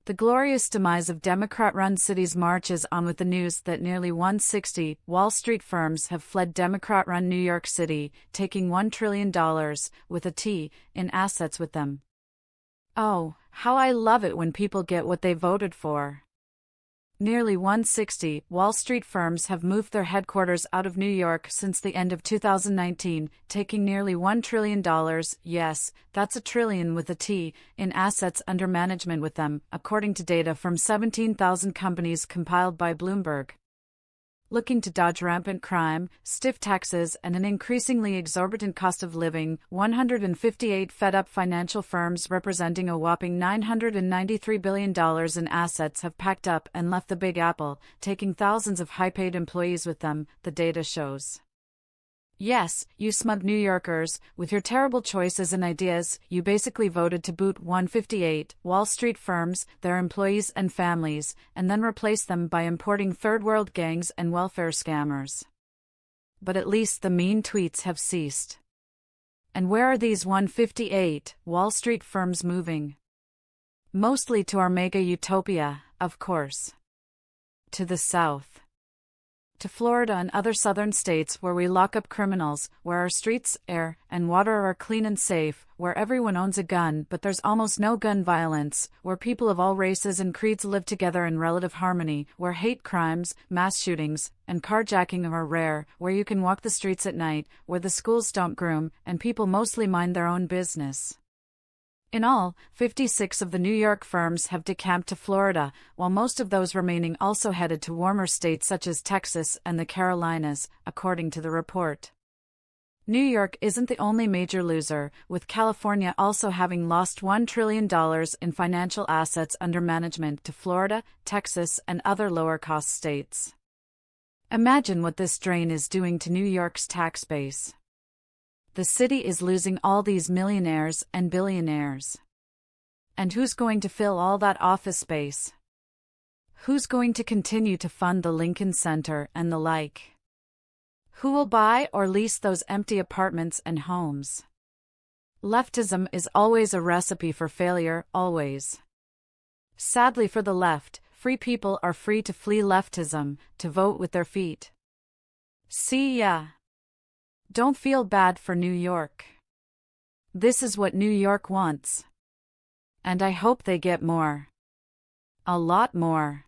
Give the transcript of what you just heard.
The glorious demise of Democrat-run cities marches on with the news that nearly 160 Wall Street firms have fled Democrat-run New York City, taking $1 trillion, with a T, in assets with them. Oh, how I love it when people get what they voted for. Nearly 160 Wall Street firms have moved their headquarters out of New York since the end of 2019, taking nearly $1 trillion, yes, that's a trillion with a T, in assets under management with them, according to data from 17,000 companies compiled by Bloomberg. Looking to dodge rampant crime, stiff taxes, and an increasingly exorbitant cost of living, 158 fed-up financial firms representing a whopping $993 billion in assets have packed up and left the Big Apple, taking thousands of high-paid employees with them, the data shows. Yes, you smug New Yorkers, with your terrible choices and ideas, you basically voted to boot 158 Wall Street firms, their employees and families, and then replace them by importing third-world gangs and welfare scammers. But at least the mean tweets have ceased. And where are these 158 Wall Street firms moving? Mostly to our mega utopia, of course. To the south. To Florida and other southern states where we lock up criminals, where our streets, air, and water are clean and safe, where everyone owns a gun but there's almost no gun violence, where people of all races and creeds live together in relative harmony, where hate crimes, mass shootings, and carjacking are rare, where you can walk the streets at night, where the schools don't groom, and people mostly mind their own business. In all, 56 of the New York firms have decamped to Florida, while most of those remaining also headed to warmer states such as Texas and the Carolinas, according to the report. New York isn't the only major loser, with California also having lost $1 trillion in financial assets under management to Florida, Texas, and other lower-cost states. Imagine what this drain is doing to New York's tax base. The city is losing all these millionaires and billionaires. And who's going to fill all that office space? Who's going to continue to fund the Lincoln Center and the like? Who will buy or lease those empty apartments and homes? Leftism is always a recipe for failure, always. Sadly for the left, free people are free to flee leftism, to vote with their feet. See ya. Don't feel bad for New York. This is what New York wants. And I hope they get more. A lot more.